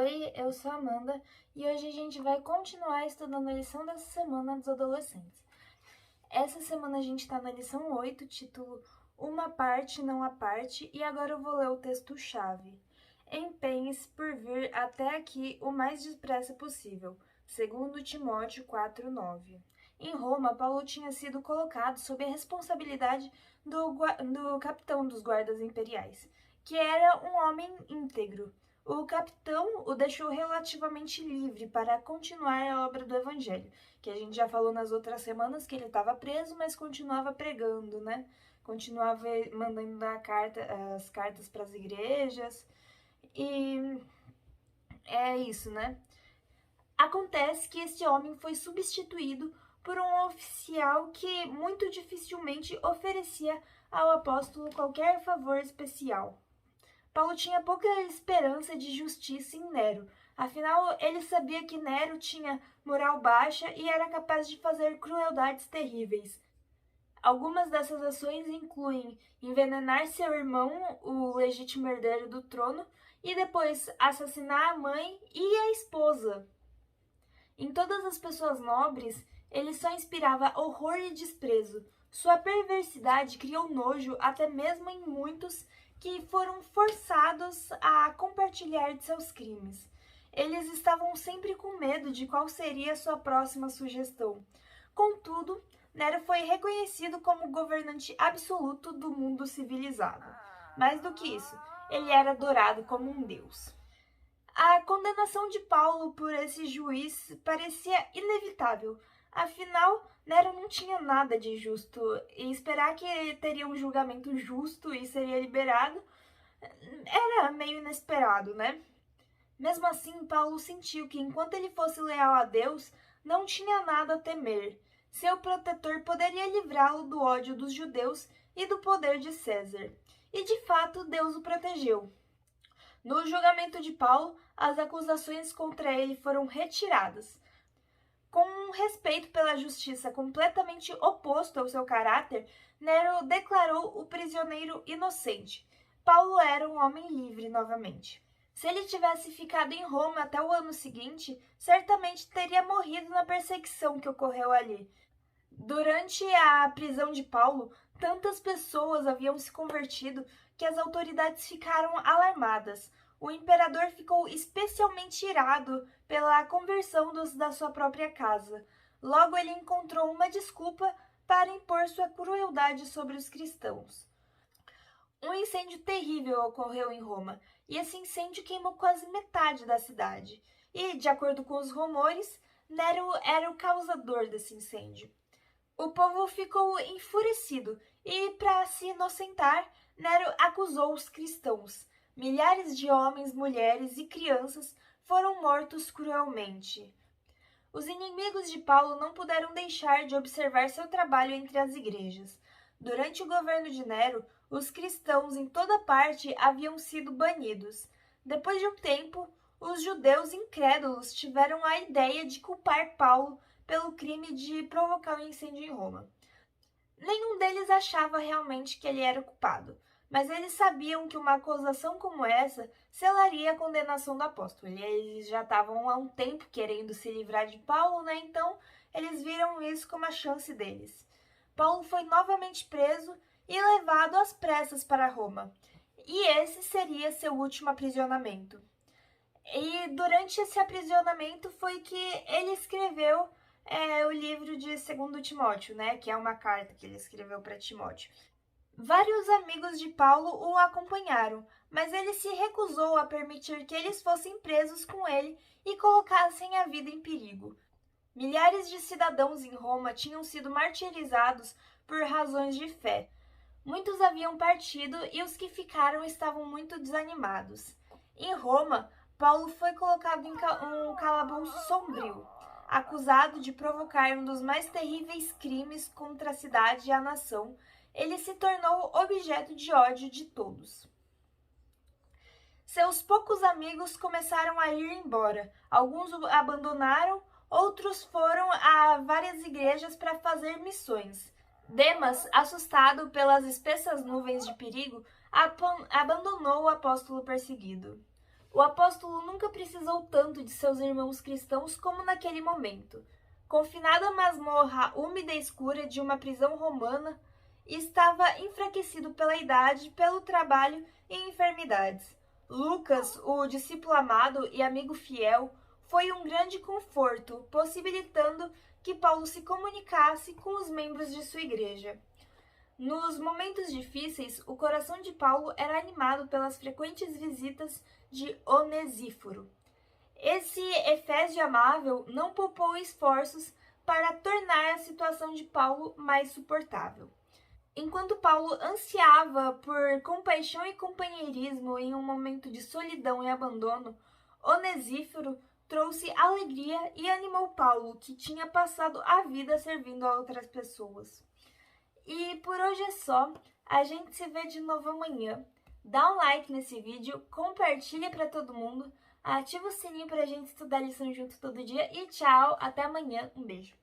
Oi, eu sou a Amanda e hoje a gente vai continuar estudando a lição dessa semana dos adolescentes. Essa semana a gente está na lição 8, título Uma Parte, Não a Parte, e agora eu vou ler o texto-chave. Empenhe-se por vir até aqui o mais depressa possível, segundo Timóteo 4:9. Em Roma, Paulo tinha sido colocado sob a responsabilidade do capitão dos guardas imperiais, que era um homem íntegro. O capitão o deixou relativamente livre para continuar a obra do evangelho, que a gente já falou nas outras semanas que ele estava preso, mas continuava pregando, né? Continuava mandando as cartas para as igrejas. E é isso, né? Acontece que este homem foi substituído por um oficial que muito dificilmente oferecia ao apóstolo qualquer favor especial. Paulo tinha pouca esperança de justiça em Nero, afinal ele sabia que Nero tinha moral baixa e era capaz de fazer crueldades terríveis. Algumas dessas ações incluem envenenar seu irmão, o legítimo herdeiro do trono, e depois assassinar a mãe e a esposa. Em todas as pessoas nobres, ele só inspirava horror e desprezo. Sua perversidade criou nojo até mesmo em muitos que foram forçados a compartilhar de seus crimes. Eles estavam sempre com medo de qual seria sua próxima sugestão. Contudo, Nero foi reconhecido como governante absoluto do mundo civilizado. Mais do que isso, ele era adorado como um deus. A condenação de Paulo por esse juiz parecia inevitável. Afinal, Nero não tinha nada de justo, e esperar que teria um julgamento justo e seria liberado era meio inesperado, né? Mesmo assim, Paulo sentiu que enquanto ele fosse leal a Deus, não tinha nada a temer. Seu protetor poderia livrá-lo do ódio dos judeus e do poder de César. E de fato, Deus o protegeu. No julgamento de Paulo, as acusações contra ele foram retiradas. Com um respeito pela justiça completamente oposto ao seu caráter, Nero declarou o prisioneiro inocente. Paulo era um homem livre novamente. Se ele tivesse ficado em Roma até o ano seguinte, certamente teria morrido na perseguição que ocorreu ali. Durante a prisão de Paulo, tantas pessoas haviam se convertido que as autoridades ficaram alarmadas. O imperador ficou especialmente irado pela conversão da sua própria casa. Logo, ele encontrou uma desculpa para impor sua crueldade sobre os cristãos. Um incêndio terrível ocorreu em Roma, e esse incêndio queimou quase metade da cidade. E, de acordo com os rumores, Nero era o causador desse incêndio. O povo ficou enfurecido e, para se inocentar, Nero acusou os cristãos. Milhares de homens, mulheres e crianças foram mortos cruelmente. Os inimigos de Paulo não puderam deixar de observar seu trabalho entre as igrejas. Durante o governo de Nero, os cristãos em toda parte haviam sido banidos. Depois de um tempo, os judeus incrédulos tiveram a ideia de culpar Paulo pelo crime de provocar um incêndio em Roma. Nenhum deles achava realmente que ele era o culpado, mas eles sabiam que uma acusação como essa selaria a condenação do apóstolo. Eles já estavam há um tempo querendo se livrar de Paulo, né? Então eles viram isso como a chance deles. Paulo foi novamente preso e levado às pressas para Roma. E esse seria seu último aprisionamento. E durante esse aprisionamento foi que ele escreveu o livro de 2 Timóteo, né? Que é uma carta que ele escreveu para Timóteo. Vários amigos de Paulo o acompanharam, mas ele se recusou a permitir que eles fossem presos com ele e colocassem a vida em perigo. Milhares de cidadãos em Roma tinham sido martirizados por razões de fé. Muitos haviam partido e os que ficaram estavam muito desanimados. Em Roma, Paulo foi colocado em um calabouço sombrio, acusado de provocar um dos mais terríveis crimes contra a cidade e a nação. Ele se tornou objeto de ódio de todos. Seus poucos amigos começaram a ir embora. Alguns o abandonaram, outros foram a várias igrejas para fazer missões. Demas, assustado pelas espessas nuvens de perigo, abandonou o apóstolo perseguido. O apóstolo nunca precisou tanto de seus irmãos cristãos como naquele momento. Confinado à masmorra úmida e escura de uma prisão romana, estava enfraquecido pela idade, pelo trabalho e enfermidades. Lucas, o discípulo amado e amigo fiel, foi um grande conforto, possibilitando que Paulo se comunicasse com os membros de sua igreja. Nos momentos difíceis, o coração de Paulo era animado pelas frequentes visitas de Onesíforo. Esse efésio amável não poupou esforços para tornar a situação de Paulo mais suportável. Enquanto Paulo ansiava por compaixão e companheirismo em um momento de solidão e abandono, Onesíforo trouxe alegria e animou Paulo, que tinha passado a vida servindo a outras pessoas. E por hoje é só, a gente se vê de novo amanhã. Dá um like nesse vídeo, compartilha para todo mundo, ativa o sininho para a gente estudar lição junto todo dia e tchau, até amanhã, um beijo.